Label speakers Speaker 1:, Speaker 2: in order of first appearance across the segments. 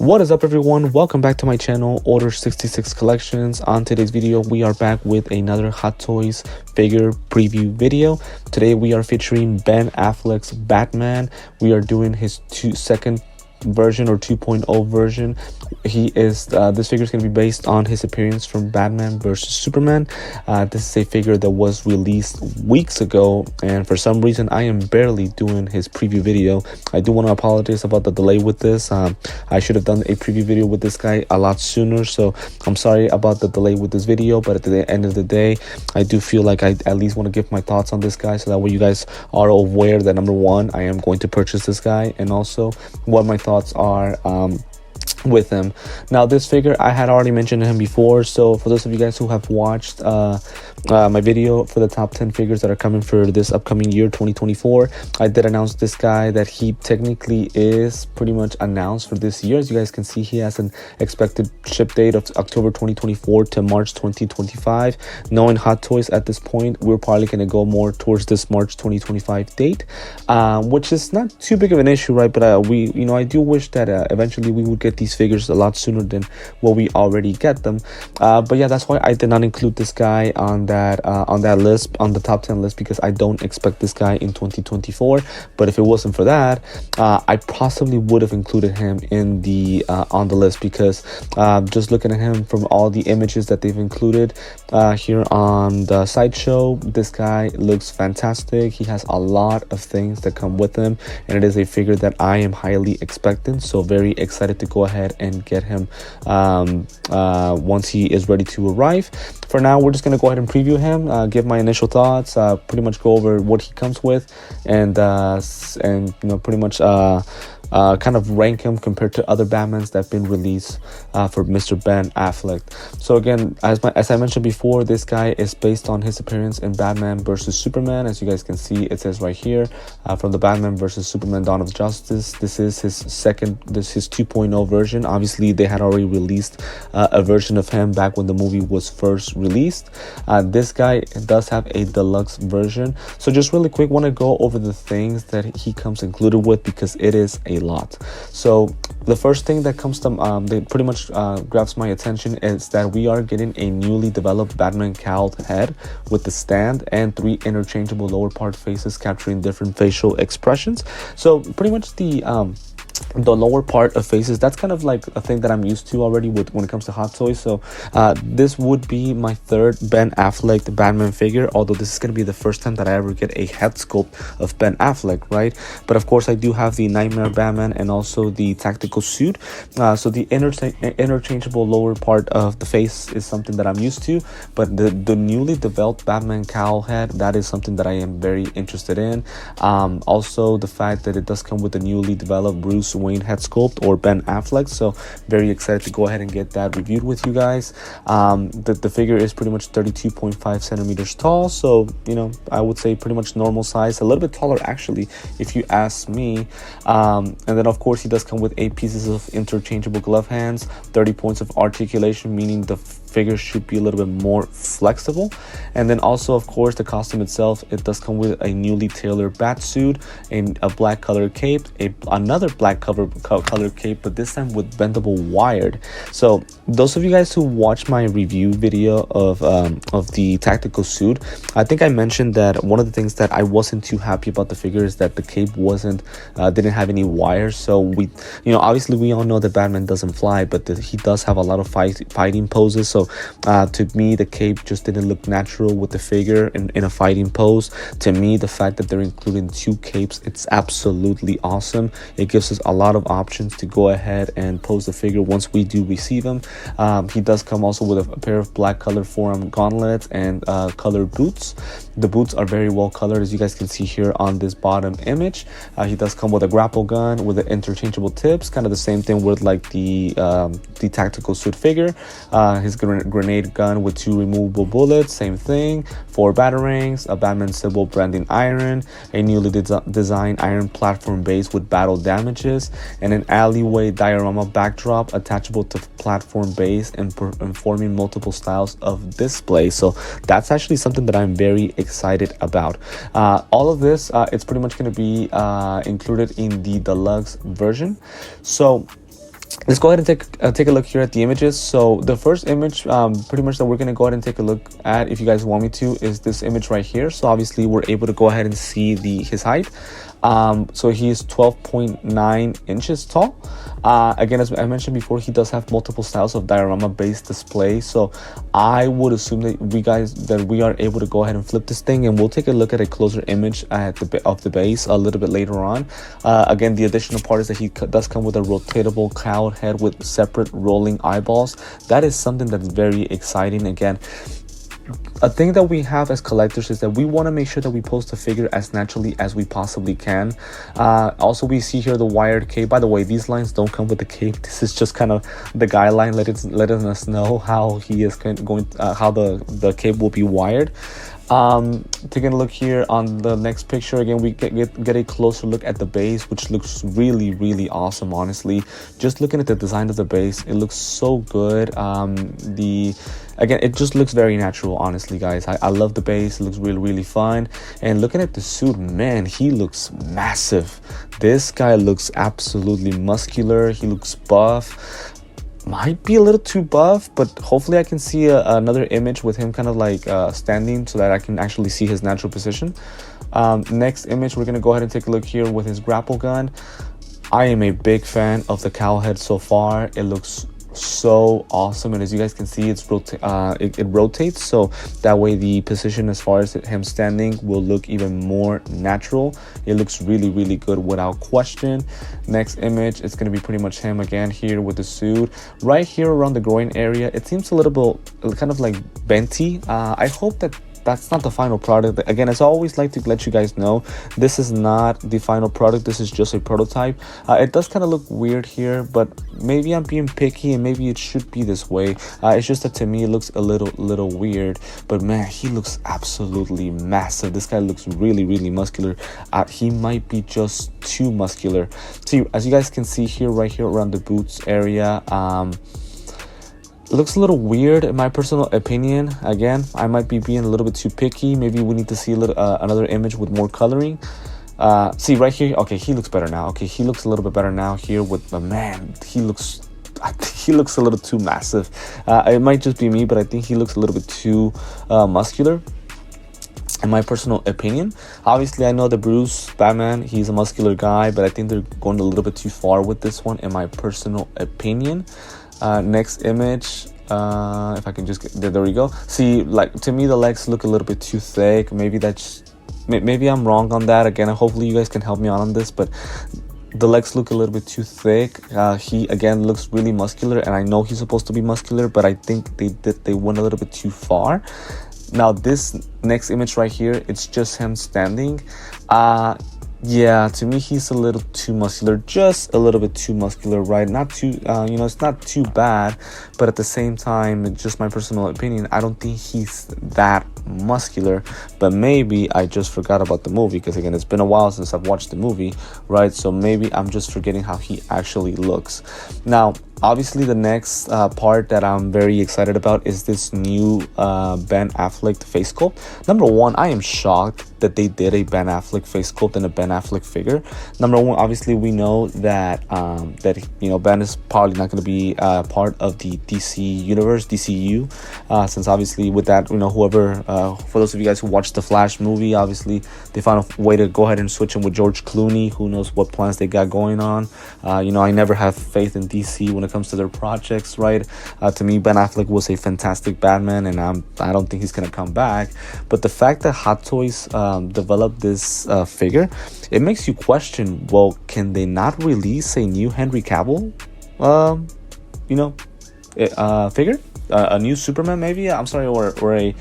Speaker 1: What is up, everyone? Welcome back to my channel, Order 66 Collections. On today's video, we are back with another Hot Toys figure preview video. Today we are featuring Ben Affleck's Batman. We are doing his second version or 2.0 version. This figure is going to be based on his appearance from Batman versus Superman. This is a figure that was released weeks ago, and for some reason I am barely doing his preview video. I do want to apologize about the delay with this. I should have done a preview video with this guy a lot sooner, so I'm sorry about the delay with this video. But at the end of the day, I do feel like I at least want to give my thoughts on this guy, so that way you guys are aware that number one, I am going to purchase this guy, and also what my thoughts are with him. Now, this figure, I had already mentioned him before, so for those of you guys who have watched my video for the top 10 figures that are coming for this upcoming year 2024, I did announce this guy that he technically is pretty much announced for this year. As you guys can see, he has an expected ship date of October 2024 to March 2025. Knowing Hot Toys at this point, we're probably going to go more towards this March 2025 date, which is not too big of an issue, right? But I do wish that eventually we would get these figures a lot sooner than what we already get them. But yeah, that's why I did not include this guy on that list, on the top 10 list, because I don't expect this guy in 2024. But if it wasn't for that, I possibly would have included him in the on the list, because just looking at him from all the images that they've included here on the sideshow, this guy looks fantastic. He has a lot of things that come with him, and it is a figure that I am highly expecting, so very excited to go ahead and get him once he is ready to arrive. For now, we're just going to go ahead and preview him, give my initial thoughts, pretty much go over what he comes with, and pretty much kind of rank him compared to other Batmans that have been released for Mr. Ben Affleck. So again, as I mentioned before, this guy is based on his appearance in Batman versus Superman. As you guys can see, it says right here, from the Batman versus Superman Dawn of Justice. This is his 2.0 version. Obviously, they had already released a version of him back when the movie was first released. This guy does have a deluxe version. So just really quick, want to go over the things that he comes included with, because it is a lot. So the first thing that comes to that pretty much grabs my attention is that we are getting a newly developed Batman cowled head with the stand and 3 interchangeable lower part faces capturing different facial expressions. So pretty much the lower part of faces, that's kind of like a thing that I'm used to already when it comes to Hot Toys. So this would be my third Ben Affleck Batman figure, although this is going to be the first time that I ever get a head sculpt of Ben Affleck, right? But of course, I do have the Nightmare Batman and also the tactical suit. So the interchangeable lower part of the face is something that I'm used to, but the newly developed Batman cowl head, that is something that I am very interested in. Also, the fact that it does come with a newly developed Bruce Wayne head sculpt, or Ben Affleck, so very excited to go ahead and get that reviewed with you guys. The figure is pretty much 32.5 centimeters tall, so I would say pretty much normal size, a little bit taller actually if you ask me. And then of course he does come with 8 pieces of interchangeable glove hands, 30 points of articulation, meaning the figure should be a little bit more flexible. And then also, of course, the costume itself, it does come with a newly tailored bat suit and a black color cape, another black color cape, but this time with bendable wired. So those of you guys who watched my review video of the tactical suit, I think I mentioned that one of the things that I wasn't too happy about the figure is that the cape didn't have any wires. So obviously we all know that Batman doesn't fly, but he does have a lot of fighting poses. So to me, the cape just didn't look natural with the figure in a fighting pose. To me, the fact that they're including 2 capes, it's absolutely awesome. It gives us a lot of options to go ahead and pose the figure once we do receive him. He does come also with a pair of black colored forearm gauntlets and colored boots. The boots are very well colored, as you guys can see here on this bottom image. He does come with a grapple gun with the interchangeable tips, kind of the same thing with like the tactical suit figure. His grenade gun with 2 removable bullets, same thing, 4 batarangs, a Batman symbol branding iron, a newly designed iron platform base with battle damages, and an alleyway diorama backdrop attachable to platform base and forming multiple styles of display. So that's actually something that I'm very excited about. All of this, it's pretty much going to be included in the deluxe version. So let's go ahead and take a look here at the images. So the first image pretty much that we're going to go ahead and take a look at, if you guys want me to, is this image right here. So obviously we're able to go ahead and see his height. So he is 12.9 inches tall. Again, as I mentioned before, he does have multiple styles of diorama based display, so I would assume that we are able to go ahead and flip this thing, and we'll take a look at a closer image of the base a little bit later on. Again, the additional part is that he does come with a rotatable cloud head with separate rolling eyeballs. That is something that's very exciting. Again, a thing that we have as collectors is that we want to make sure that we post the figure as naturally as we possibly can. Also, we see here the wired cape. By the way, these lines don't come with the cape. This is just kind of the guideline letting us know how he is going how the cape will be wired. Taking a look here on the next picture, again, we get a closer look at the base, which looks really awesome. Honestly, just looking at the design of the base, it looks so good. Again, it just looks very natural, honestly, guys. I love the base. It looks really fun. And looking at the suit, man, he looks massive. This guy looks absolutely muscular. He looks buff. Might be a little too buff, but hopefully I can see another image with him kind of like standing so that I can actually see his natural position. Next image, we're going to go ahead and take a look here with his grapple gun. I am a big fan of the cowl head so far. It looks so awesome, and as you guys can see, it rotates, so that way the position as far as him standing will look even more natural. It looks really good without question. Next image, it's going to be pretty much him again here with the suit. Right here around the groin area, it seems a little bit kind of like benty. I hope that that's not the final product. Again, as I always like to let you guys know, this is not the final product. This is just a prototype. It does kind of look weird here, but maybe I'm being picky and maybe it should be this way. It's just that to me it looks a little weird, but man, he looks absolutely massive. This guy looks really muscular. He might be just too muscular. See, as you guys can see here, right here around the boots area, it looks a little weird in my personal opinion. Again, I might be being a little bit too picky. Maybe we need to see another image with more coloring. See right here, okay, he looks better now. Okay, he looks a little bit better now here with the man. He looks a little too massive. It might just be me, but I think he looks a little bit too muscular, in my personal opinion. Obviously, I know the Bruce Batman, he's a muscular guy, but I think they're going a little bit too far with this one, in my personal opinion. Next image, if I can just get there we go. See, like, to me the legs look a little bit too thick. Maybe I'm wrong on that. Again, hopefully you guys can help me out on this, but the legs look a little bit too thick. He again looks really muscular, and I know he's supposed to be muscular, but I think they went a little bit too far. Now this next image right here, it's just him standing. Yeah, to me he's a little too muscular, just a little bit too muscular, right? Not too it's not too bad, but at the same time, it's just my personal opinion, I don't think he's that muscular. But maybe I just forgot about the movie, because again, it's been a while since I've watched the movie, right? So maybe I'm just forgetting how he actually looks. Now obviously the next part that I'm very excited about is this new Ben Affleck face sculpt. Number one, I am shocked that they did a Ben Affleck face sculpt and a Ben Affleck figure. Number one, obviously we know that Ben is probably not going to be part of the DC universe, DCU, since obviously with that, whoever, for those of you guys who watched the Flash movie, obviously they found a way to go ahead and switch him with George Clooney. Who knows what plans they got going on. I never have faith in DC when it comes to their projects, right? To me, Ben Affleck was a fantastic Batman, and I don't think he's gonna come back. But the fact that Hot Toys developed this figure, it makes you question, well, can they not release a new Henry Cavill figure, a new Superman, maybe, I'm sorry, or a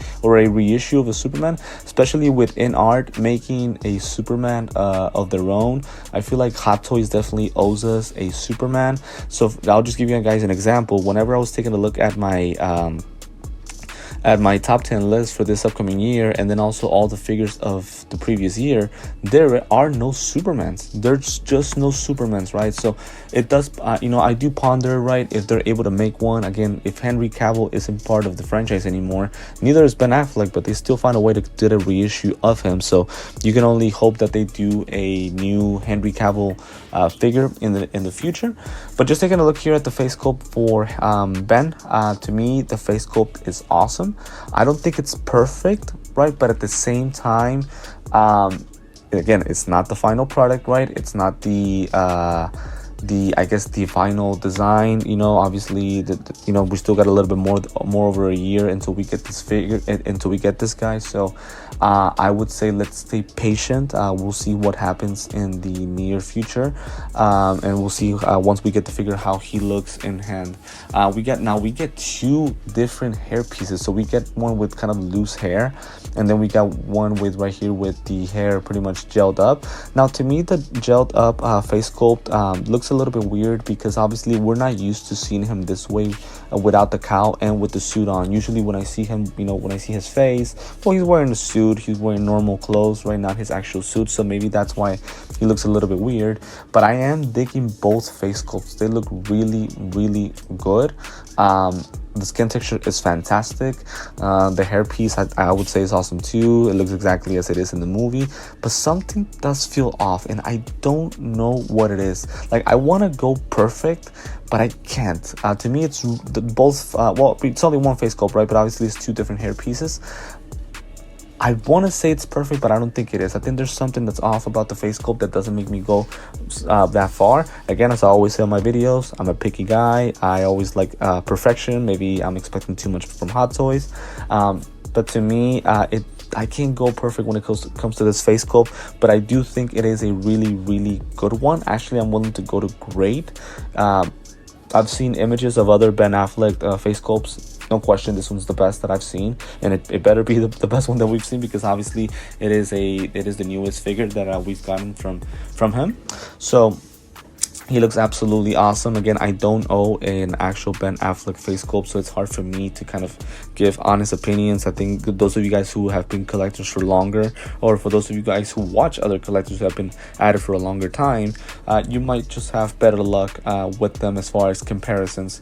Speaker 1: reissue of a Superman, especially with InArt making a Superman of their own. I feel like Hot Toys definitely owes us a Superman. So I'll just give you guys an example. Whenever I was taking a look at my at my top 10 list for this upcoming year, and then also all the figures of the previous year, there are no Supermans. There's just no Supermans, right? So it does, I do ponder, right, if they're able to make one. Again, if Henry Cavill isn't part of the franchise anymore, neither is Ben Affleck, but they still find a way to do a reissue of him. So you can only hope that they do a new Henry Cavill figure in the future. But just taking a look here at the face sculpt for Ben, to me the face sculpt is awesome. I don't think it's perfect, right, but at the same time, again, it's not the final product, right? It's not the I guess the final design. Obviously we still got a little bit more over a year until we get this figure, until we get this guy. So I would say let's stay patient. We'll see what happens in the near future, and we'll see once we get to figure how he looks in hand. We get two different hair pieces. So we get one with kind of loose hair, and then we got one with right here with the hair pretty much gelled up. Now to me, the gelled up face sculpt looks a little bit weird, because obviously we're not used to seeing him this way without the cowl and with the suit on. Usually when I see him, when I see his face, well, he's wearing a suit, he's wearing normal clothes, right? Not his actual suit. So maybe that's why he looks a little bit weird. But I am digging both face sculpts. They look really, really good. The skin texture is fantastic. The hair piece, I would say, is awesome too. It looks exactly as it is in the movie, but something does feel off, and I don't know what it is. Like, I want to go perfect, but I can't. To me, it's both. Well, it's only one face sculpt, right? But obviously, it's two different hair pieces. I want to say it's perfect, but I don't think it is. I think there's something that's off about the face sculpt that doesn't make me go that far. Again, as I always say in my videos, I'm a picky guy. I always like perfection. Maybe I'm expecting too much from Hot Toys. But to me, I can't go perfect when it comes to this face sculpt, but I do think it is a really, really good one. Actually, I'm willing to go to great. I've seen images of other Ben Affleck face sculpts. No question, this one's the best that I've seen, and it better be the best one that we've seen, because obviously it is the newest figure that we've gotten from him. So he looks absolutely awesome. Again, I don't own an actual Ben Affleck face sculpt, so it's hard for me to kind of give honest opinions. I think those of you guys who have been collectors for longer, or for those of you guys who watch other collectors who have been at it for a longer time, you might just have better luck with them as far as comparisons.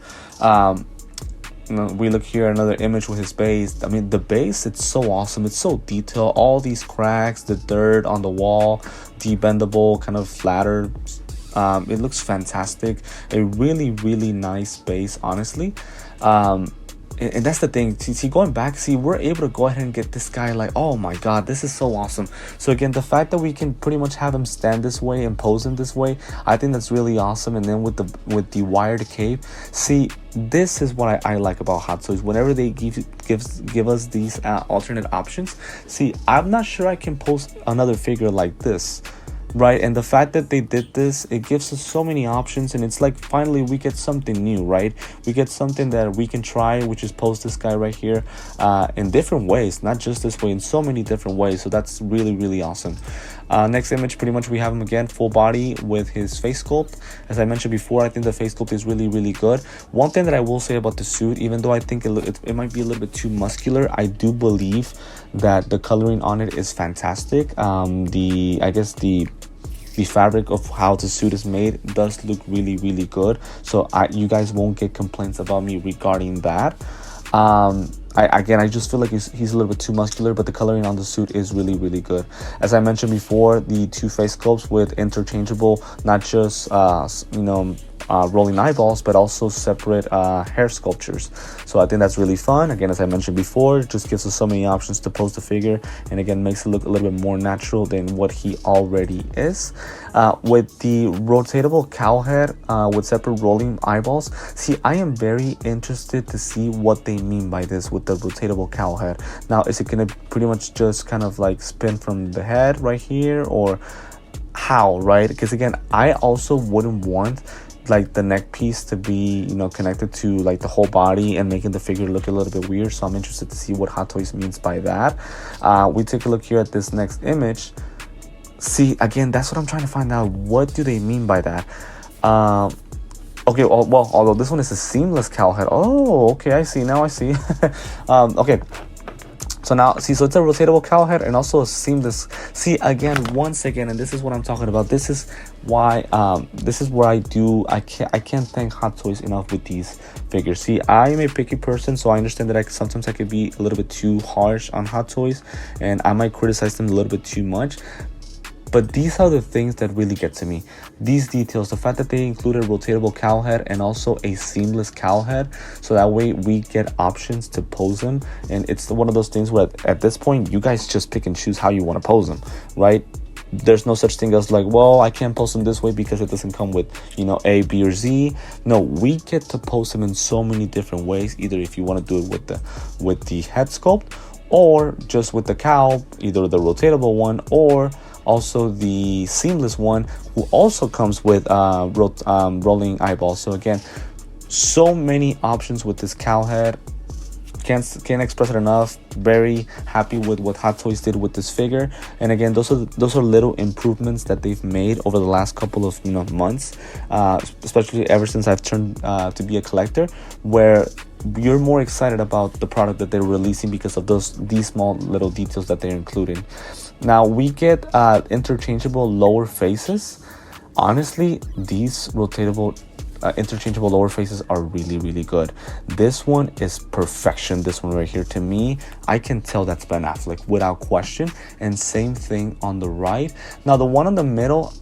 Speaker 1: We look here, another image with his base. I mean, the base, it's so awesome. It's so detailed. All these cracks, the dirt on the wall, debendable, kind of flatter. It looks fantastic. A really, really nice base, honestly. And that's the thing. See, going back, we're able to go ahead and get this guy like, oh my god, this is so awesome. So again, the fact that we can pretty much have him stand this way and pose him this way, I think that's really awesome. And then with the wired cape, see, this is what I like about Hot Toys. Whenever they give us these alternate options, see, I'm not sure I can post another figure like this, right? And the fact that they did this, it gives us so many options, and it's like finally we get something new, right? We get something that we can try, which is post this guy right here in different ways, not just this way, in so many different ways. So that's really, really awesome. Next image, pretty much we have him again, full body with his face sculpt. As I mentioned before, I think the face sculpt is really, really good. One thing that I will say about the suit, even though I think it might be a little bit too muscular, I do believe that the coloring on it is fantastic. I guess the fabric of how the suit is made does look really, really good. So you guys won't get complaints about me regarding that. I just feel like he's a little bit too muscular, but the coloring on the suit is really, really good. As I mentioned before, the two face sculpts with interchangeable, not just rolling eyeballs, but also separate hair sculptures. So I think that's really fun. Again, as I mentioned before, it just gives us so many options to pose the figure, and again makes it look a little bit more natural than what he already is. With the rotatable cowl head with separate rolling eyeballs, see, I am very interested to see what they mean by this with the rotatable cowl head. Now, is it gonna pretty much just kind of like spin from the head right here, or how, right? Because again, I also wouldn't want like the neck piece to be connected to like the whole body and making the figure look a little bit weird. So I'm interested to see what Hot Toys means by that. We take a look here at this next image. See, again, that's what I'm trying to find out. What do they mean by that? Okay, well, although this one is a seamless cowl head. Oh, okay, I see now. I see. Okay. So now, see, so it's a rotatable cowl head and also a seamless. See, again, once again, and this is what I'm talking about. This is why, this is where I can't thank Hot Toys enough with these figures. See, I am a picky person, so I understand that sometimes I could be a little bit too harsh on Hot Toys, and I might criticize them a little bit too much. But these are the things that really get to me. These details, the fact that they included a rotatable cowl head and also a seamless cowl head, so that way we get options to pose them. And it's one of those things where at this point, you guys just pick and choose how you want to pose them, right? There's no such thing as like, well, I can't post them this way because it doesn't come with, you know, A, B, or Z. No, we get to post them in so many different ways. Either if you want to do it with the head sculpt, or just with the cowl, either the rotatable one or also the seamless one, who also comes with rolling eyeballs. So again, so many options with this cowl head. Can't express it enough. Very happy with what Hot Toys did with this figure. And again, those are little improvements that they've made over the last couple of months, especially ever since I've turned to be a collector, where you're more excited about the product that they're releasing because of these small little details that they're including. Now we get interchangeable lower faces. Honestly, these rotatable interchangeable lower faces are really good. This one is perfection. This one right here, to me, I can tell that's Ben Affleck without question. And same thing on the right. Now the one in the middle,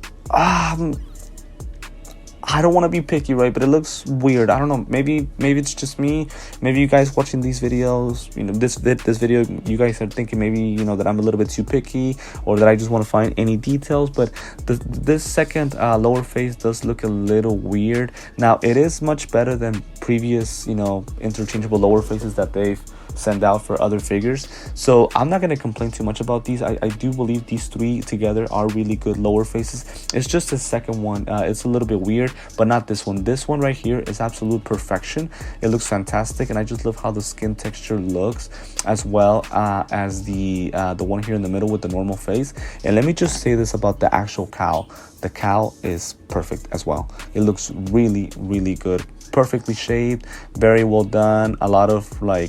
Speaker 1: I don't want to be picky, right? But it looks weird. I don't know. Maybe it's just me. Maybe you guys watching these videos, this video, you guys are thinking maybe, that I'm a little bit too picky, or that I just want to find any details. But this second lower face does look a little weird. Now, it is much better than previous, interchangeable lower faces that they've sent out for other figures. So I'm not going to complain too much about these. I do believe these three together are really good lower faces. It's just the second one. It's a little bit weird, but not this one. This one right here is absolute perfection. It looks fantastic, and I just love how the skin texture looks, as well as the one here in the middle with the normal face. And let me just say this about the actual cowl. The cowl is perfect as well. It looks really good. Perfectly shaped, very well done. A lot of I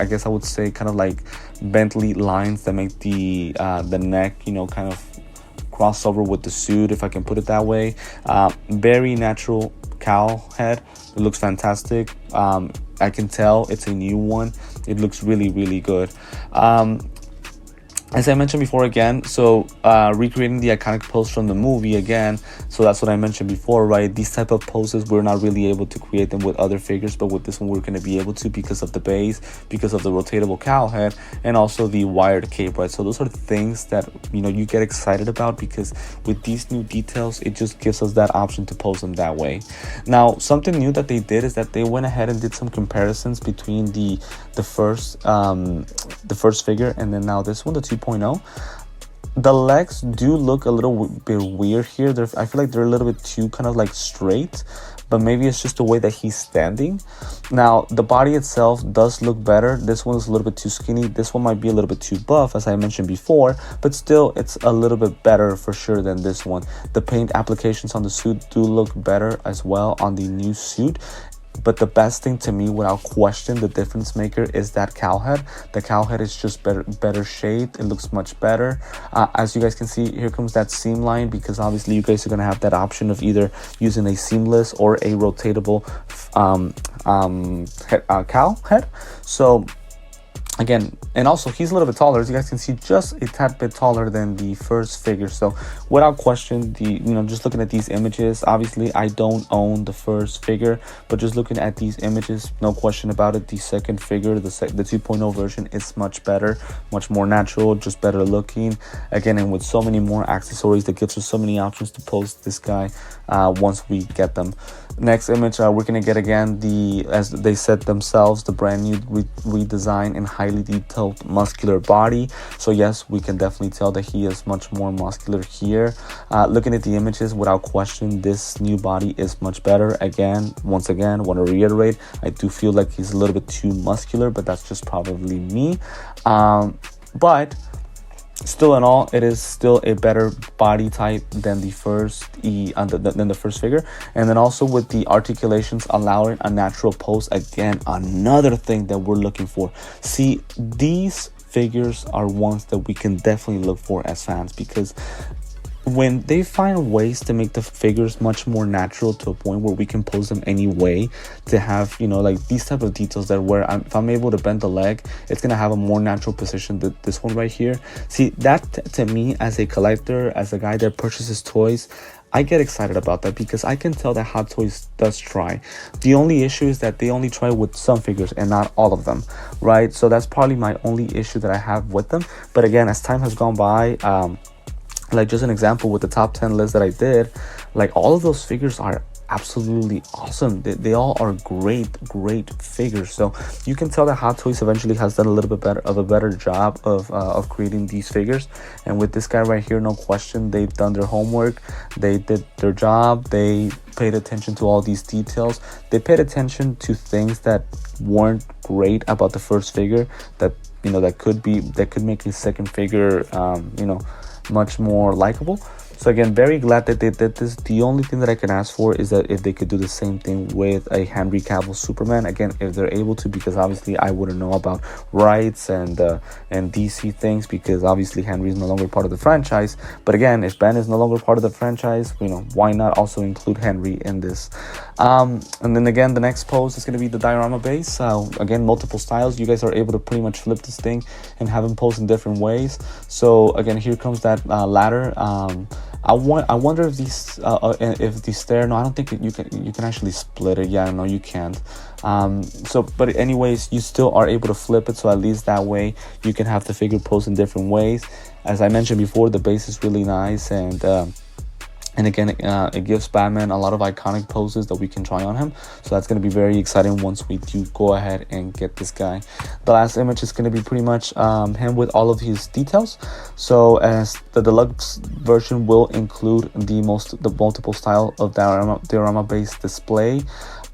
Speaker 1: guess I would say kind of like Bentley lines that make the neck, kind of cross over with the suit, if I can put it that way. Very natural cowl head. It looks fantastic. I can tell it's a new one. It looks really good. As I mentioned before, again, so recreating the iconic pose from the movie again. So that's what I mentioned before, right? These type of poses, we're not really able to create them with other figures, but with this one, we're going to be able to, because of the base, because of the rotatable cowl head, and also the wired cape, right? So those are things that, you get excited about, because with these new details, it just gives us that option to pose them that way. Now, something new that they did is that they went ahead and did some comparisons between the first figure and then now this one, the 2.0. The legs do look a little bit weird here. I feel like they're a little bit too kind of like straight, but maybe it's just the way that he's standing. Now, the body itself does look better. This one's a little bit too skinny. This one might be a little bit too buff, as I mentioned before, but still, it's a little bit better for sure than this one. The paint applications on the suit do look better as well on the new suit. But the best thing to me, without question, the difference maker is that cowl head. The cowl head is just better shaped. It looks much better. As you guys can see, here comes that seam line, because obviously you guys are going to have that option of either using a seamless or a rotatable cowl head. So again, and also he's a little bit taller, as you guys can see, just a tad bit taller than the first figure. So without question, just looking at these images, obviously I don't own the first figure, but just looking at these images, no question about it, the second figure, the 2.0 version, is much better, much more natural, just better looking. Again, and with so many more accessories, that gives us so many options to pose this guy once we get them. Next image, we're gonna get again as they said themselves, the brand new redesign and highly detailed muscular body. So yes, we can definitely tell that he is much more muscular here. Looking at the images, without question, this new body is much better. Once again, want to reiterate, I do feel like he's a little bit too muscular, but that's just probably me. But Still in all, it is still a better body type than the first than the first figure. And then also with the articulations allowing a natural pose, again, another thing that we're looking for. See, these figures are ones that we can definitely look for as fans, because when they find ways to make the figures much more natural to a point where we can pose them any way, to have, you know, like these type of details that where if I'm able to bend the leg, it's gonna have a more natural position than this one right here. See, that to me, as a collector, as a guy that purchases toys, I get excited about that, because I can tell that Hot Toys does try. The only issue is that they only try with some figures and not all of them, right? So that's probably my only issue that I have with them. But again, as time has gone by, like just an example with the top 10 list that I did, like all of those figures are absolutely awesome. They all are great figures. So you can tell that Hot Toys eventually has done a little bit better job of creating these figures. And with this guy right here, no question, they've done their homework, they did their job, they paid attention to all these details, they paid attention to things that weren't great about the first figure, that, you know, that could make a second figure much more likable. So again, very glad that they did this. The only thing that I can ask for is that if they could do the same thing with a Henry Cavill Superman, again, if they're able to, because obviously I wouldn't know about rights and DC things, because obviously Henry is no longer part of the franchise. But again, if Ben is no longer part of the franchise, you know, why not also include Henry in this? And then again, the next pose is going to be the diorama base. Again, multiple styles. You guys are able to pretty much flip this thing and have him pose in different ways. So again, here comes that ladder. I wonder if these if the stair, no, I don't think you can actually split it. Yeah, no, you can't. But anyways, you still are able to flip it, so at least that way you can have the figure pose in different ways. As I mentioned before, the base is really nice, and again, it gives Batman a lot of iconic poses that we can try on him. So that's going to be very exciting once we do go ahead and get this guy. The last image is going to be pretty much him with all of his details. So as the deluxe version will include the multiple style of diorama based display,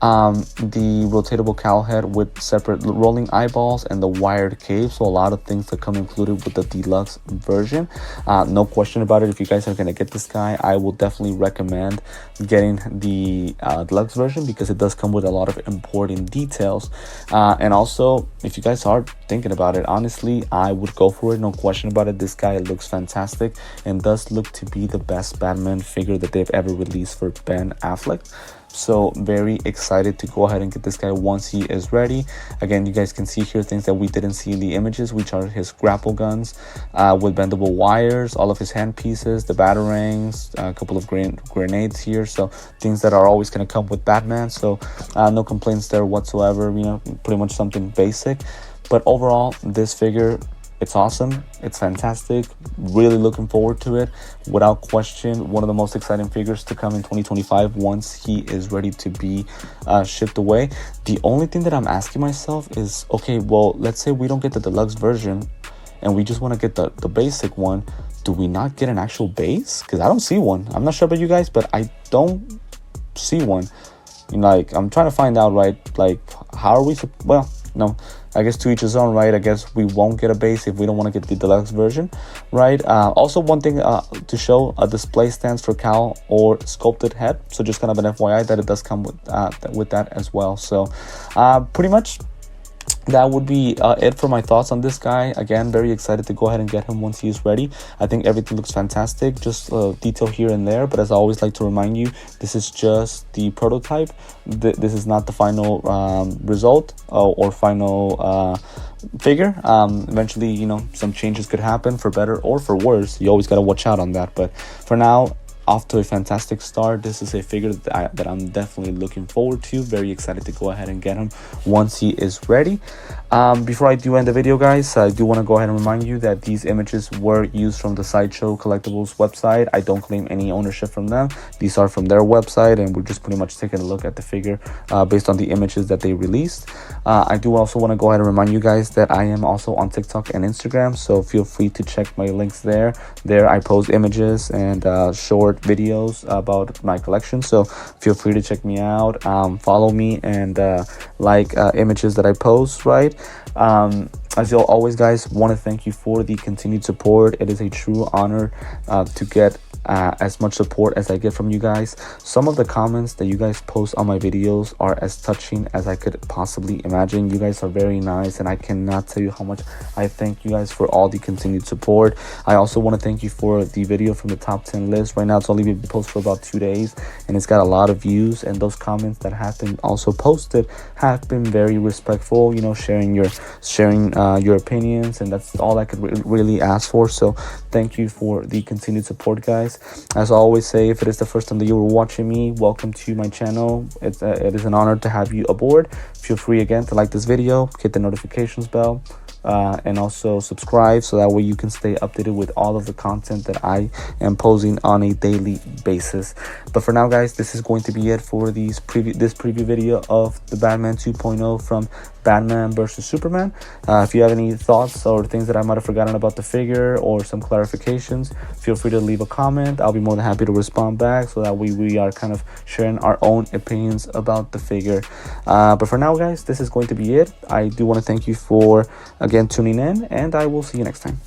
Speaker 1: the rotatable cowl head with separate rolling eyeballs, and the wired cave. So a lot of things that come included with the deluxe version. No question about it, if you guys are going to get this guy, I will definitely recommend getting the deluxe version, because it does come with a lot of important details. And also, if you guys are thinking about it, honestly, I would go for it. No question about it. This guy looks fantastic and does look to be the best Batman figure that they've ever released for Ben Affleck. So very excited to go ahead and get this guy once he is ready. Again, you guys can see here things that we didn't see in the images, which are his grapple guns with bendable wires, all of his hand pieces, the batarangs, a couple of grenades here. So things that are always going to come with Batman. So no complaints there whatsoever, you know, pretty much something basic. But overall, this figure, it's awesome. It's fantastic. Really looking forward to it. Without question, one of the most exciting figures to come in 2025 once he is ready to be shipped away. The only thing that I'm asking myself is, okay, well, let's say we don't get the deluxe version and we just want to get the basic one. Do we not get an actual base? Because I don't see one. I'm not sure about you guys, but I don't see one. Like, I'm trying to find out, right? Like, how are we? Well, no, I guess to each his own, right? I guess we won't get a base if we don't want to get the deluxe version, right? Also, one thing to show, a display stands for cowl or sculpted head. So just kind of an FYI that it does come with that as well. So pretty much that would be it for my thoughts on this guy. Again, very excited to go ahead and get him once he is ready. I think everything looks fantastic, just detail here and there, but as I always like to remind you, this is just the prototype. This is not the final result or final figure. Eventually, you know, some changes could happen for better or for worse. You always got to watch out on that, but for now, off to a fantastic start. This is a figure that I'm definitely looking forward to. Very excited to go ahead and get him once he is ready. Before I do end the video, guys, I do want to go ahead and remind you that these images were used from the Sideshow Collectibles website. I don't claim any ownership from them. These are from their website, and we're just pretty much taking a look at the figure based on the images that they released. I do also want to go ahead and remind you guys that I am also on TikTok and Instagram, so feel free to check my links there. There I post images and short videos about my collection, so feel free to check me out, follow me, and like images that I post, right? As you'll always, guys, want to thank you for the continued support. It is a true honor to get as much support as I get from you guys. Some of the comments that you guys post on my videos are as touching as I could possibly imagine. You guys are very nice, and I cannot tell you how much I thank you guys for all the continued support. I also want to thank you for the video from the top 10 list. Right now it's only been posted for about 2 days, and it's got a lot of views, and those comments that have been also posted have been very respectful, you know, sharing your opinions, and that's all I could really ask for. So thank you for the continued support, guys. As I always say, if it is the first time that you were watching me, welcome to my channel. It is an honor to have you aboard. Feel free again to like this video, hit the notifications bell, and also subscribe, so that way you can stay updated with all of the content that I am posting on a daily basis. But for now, guys, this is going to be it for this preview video of the Batman 2.0 from Batman vs Superman. If you have any thoughts or things that I might have forgotten about the figure, or some clarifications, feel free to leave a comment. I'll be more than happy to respond back, so that we are kind of sharing our own opinions about the figure. But for now, guys, this is going to be it. I do want to thank you for again tuning in, and I will see you next time.